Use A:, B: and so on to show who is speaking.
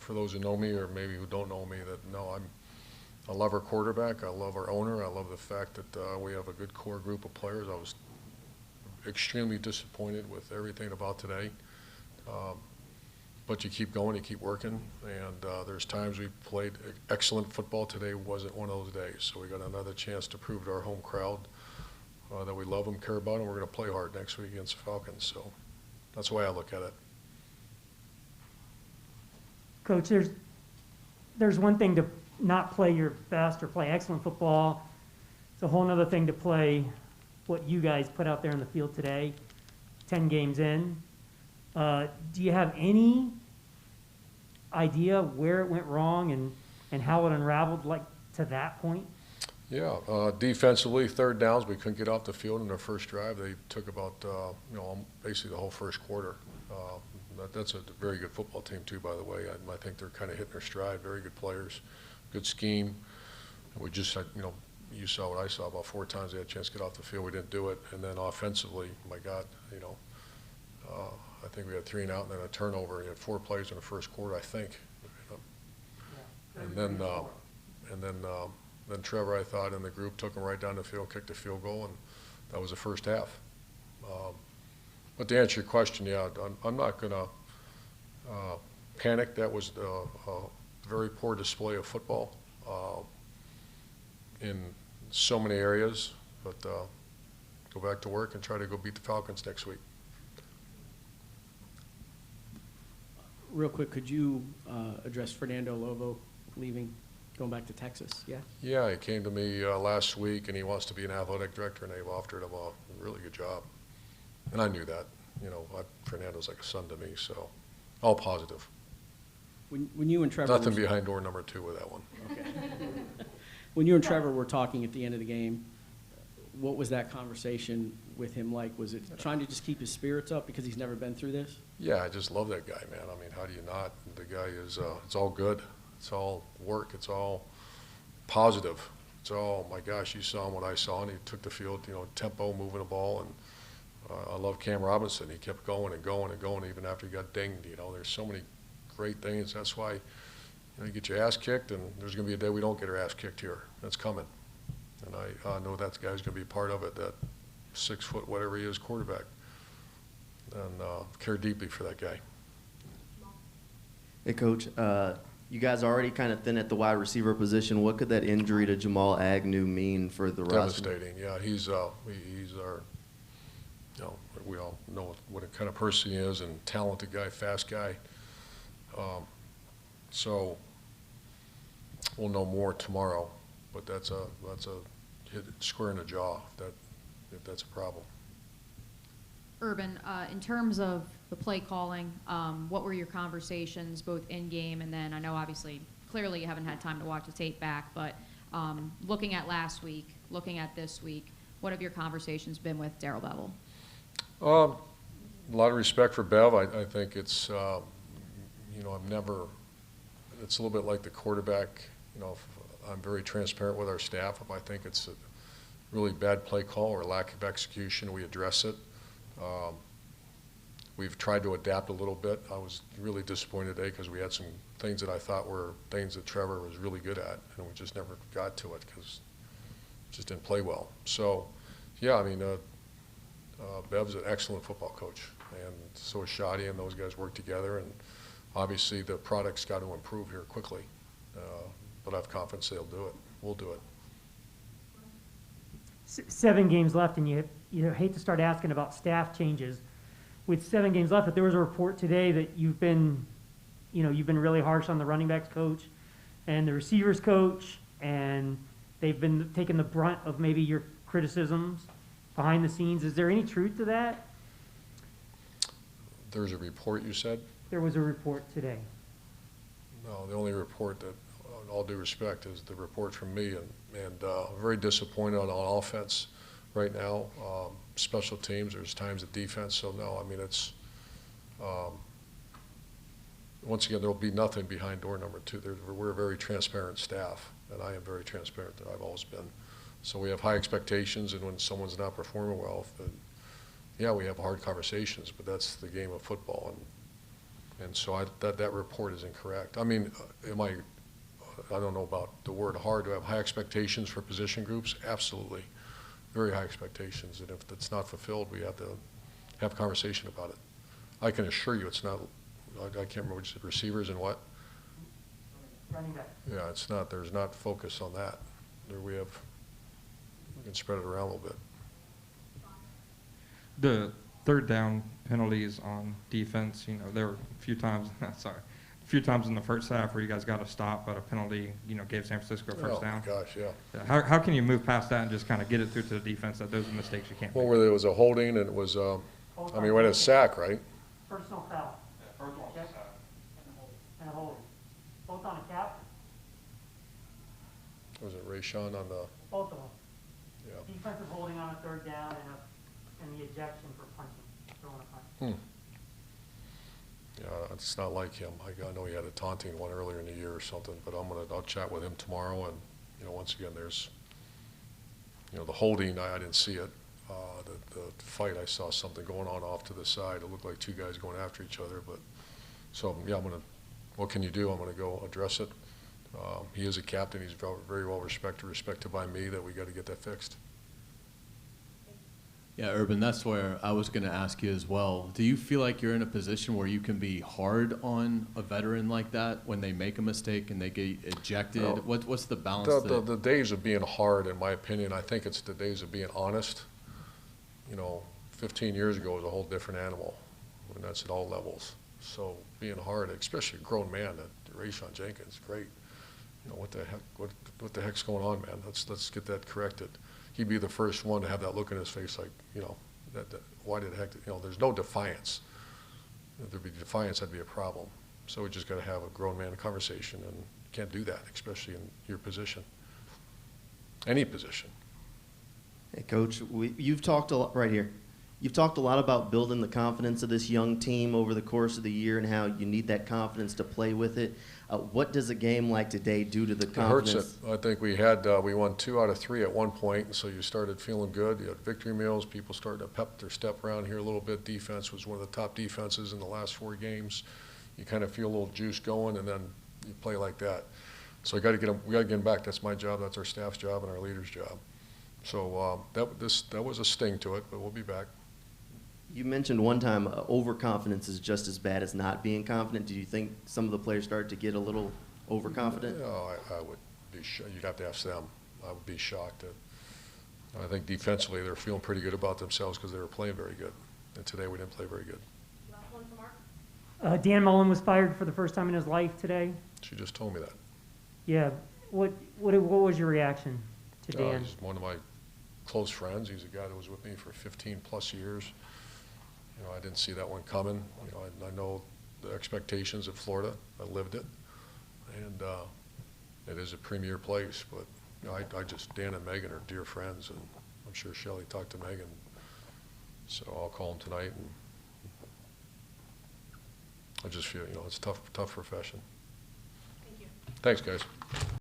A: for those who know me or maybe who don't know me, that no, I love our quarterback. I love our owner. I love the fact that we have a good core group of players. I was extremely disappointed with everything about today. But you keep going, you keep working, and there's times we played excellent football. Today wasn't one of those days, so we got another chance to prove to our home crowd that we love them, care about them. We're going to play hard next week against the Falcons, so that's the way I look at it.
B: Coach, there's one thing to not play your best or play excellent football. It's a whole other thing to play what you guys put out there in the field today, 10 games in. Do you have any idea where it went wrong and how it unraveled like to that point?
A: Yeah, defensively, third downs, we couldn't get off the field in their first drive. They took about, basically the whole first quarter. That's a very good football team too, by the way. I think they're kind of hitting their stride. Very good players, good scheme. We just had, you saw what I saw about 4 times they had a chance to get off the field. We didn't do it. And then offensively, my God, I think we had 3 and out and then a turnover. You had 4 plays in the first quarter, I think. And then Trevor, I thought, and the group took him right down the field, kicked the field goal, and that was the first half. But to answer your question, yeah, I'm not going to panic. That was a very poor display of football in so many areas. But go back to work and try to go beat the Falcons next week.
C: Real quick, could you address Fernando Lobo leaving, going back to Texas? Yeah.
A: Yeah, he came to me last week, and he wants to be an athletic director, and they've offered him a really good job. And I knew that. Fernando's like a son to me, so all positive.
C: When you and Trevor
A: nothing behind door number 2 with that one.
C: Okay. When you and Trevor were talking at the end of the game, what was that conversation with him like? Was it trying to just keep his spirits up because he's never been through this?
A: Yeah, I just love that guy, man. I mean, how do you not? The guy is, it's all good. It's all work. It's all positive. It's all, my gosh, you saw him what I saw, and he took the field, tempo, moving the ball. And I love Cam Robinson. He kept going and going and going even after he got dinged. There's so many great things. That's why you get your ass kicked, and there's going to be a day we don't get our ass kicked here. That's coming. And I know that guy's going to be part of it, that 6 foot, whatever he is, quarterback. And care deeply for that guy.
D: Hey, Coach, you guys are already kind of thin at the wide receiver position. What could that injury to Jamal Agnew mean for the roster?
A: Devastating, yeah. He's our, we all know what kind of person he is, and talented guy, fast guy. So we'll know more tomorrow, but that's a hit square in the jaw if that's a problem.
E: Urban, in terms of the play calling, what were your conversations both in game and then I know obviously clearly you haven't had time to watch the tape back, but looking at last week, looking at this week, what have your conversations been with Darrell Bevell?
A: A lot of respect for Bev. I think it's it's a little bit like the quarterback. I'm very transparent with our staff. If I think it's a really bad play call or lack of execution, we address it. We've tried to adapt a little bit. I was really disappointed today because we had some things that I thought were things that Trevor was really good at, and we just never got to it because it just didn't play well. So, yeah, I mean, Bev's an excellent football coach, and so is Shadi, and those guys work together, and obviously the product's got to improve here quickly. But I have confidence they'll do it. We'll do it.
B: 7 games left, and you hate to start asking about staff changes. With 7 games left, but there was a report today that you've been really harsh on the running backs coach and the receivers coach, and they've been taking the brunt of maybe your criticisms behind the scenes. Is there any truth to that?
A: There's a report, you said?
B: There was a report today.
A: No, the only report that, in all due respect, is the report from me, and very disappointed on offense right now. Special teams, there's times of defense, so no, I mean, it's, once again, there'll be nothing behind door number 2. We're a very transparent staff, and I am very transparent, that I've always been. So we have high expectations, and when someone's not performing well, then, yeah, we have hard conversations, but that's the game of football, and And so that report is incorrect. I mean, I don't know about the word hard. Do I have high expectations for position groups? Absolutely. Very high expectations. And if it's not fulfilled, we have to have a conversation about it. I can assure you it's not, I can't remember which receivers and what.
B: Running back.
A: Yeah, it's not, there's not focus on that. There we can spread it around a little bit.
F: The third down penalties on defense, there were a few times, a few times in the first half where you guys got a stop, but a penalty, gave San Francisco a first down.
A: Oh, my gosh, yeah.
F: Yeah, how can you move past that and just kind of get it through to the defense that those are mistakes you can't
A: Well,
F: make?
A: where there was a holding and it was, we had a sack, right?
B: Personal foul. Check. And a holding. Both on a cap,
A: Was it Rayshawn on the,
B: both of them.
A: yeah.
B: Defensive holding on a third down and the ejection for punching, throwing a punch.
A: Yeah, it's not like him. I know he had a taunting one earlier in the year or something, but I'll chat with him tomorrow. And once again, there's the holding. I didn't see it. The fight, I saw something going on off to the side. It looked like two guys going after each other. But so yeah, what can you do? I'm gonna go address it. He is a captain. He's very well respected by me. That we got to get that fixed.
G: Yeah, Urban, that's where I was going to ask you as well. Do you feel like you're in a position where you can be hard on a veteran like that when they make a mistake and they get ejected?
A: Well,
G: What's the balance there?
A: The days of being hard, in my opinion, I think it's the days of being honest. 15 years ago was a whole different animal, and that's at all levels. So being hard, especially a grown man, Rayshawn Jenkins, great. What the heck? What the heck's going on, man? Let's get that corrected. He'd be the first one to have that look in his face, like, why did heck? There's no defiance. If there'd be defiance, that'd be a problem. So we just got to have a grown man conversation, and can't do that, especially in your position, any position.
D: Hey, Coach, you've talked a lot right here. You've talked a lot about building the confidence of this young team over the course of the year and how you need that confidence to play with it. What does a game like today do to the confidence?
A: It hurts it. I think we won 2 out of 3 at one point, and so you started feeling good. You had victory meals. People started to pep their step around here a little bit. Defense was one of the top defenses in the last 4 games. You kind of feel a little juice going, and then you play like that. So we got to get them back. That's my job. That's our staff's job and our leader's job. So that was a sting to it, but we'll be back.
D: You mentioned one time overconfidence is just as bad as not being confident. Do you think some of the players started to get a little overconfident?
A: I would be shocked. You'd have to ask them. I would be shocked. I think defensively they're feeling pretty good about themselves because they were playing very good. And today we didn't play very good.
E: Last one for Mark.
B: Dan Mullen was fired for the first time in his life today.
A: She just told me that.
B: Yeah. What was your reaction to Dan?
A: He's one of my close friends. He's a guy that was with me for 15 plus years. I didn't see that one coming. I know the expectations of Florida. I lived it, and it is a premier place. But Dan and Megan are dear friends, and I'm sure Shelley talked to Megan. So I'll call him tonight, and I just feel it's a tough profession.
E: Thank you.
A: Thanks, guys.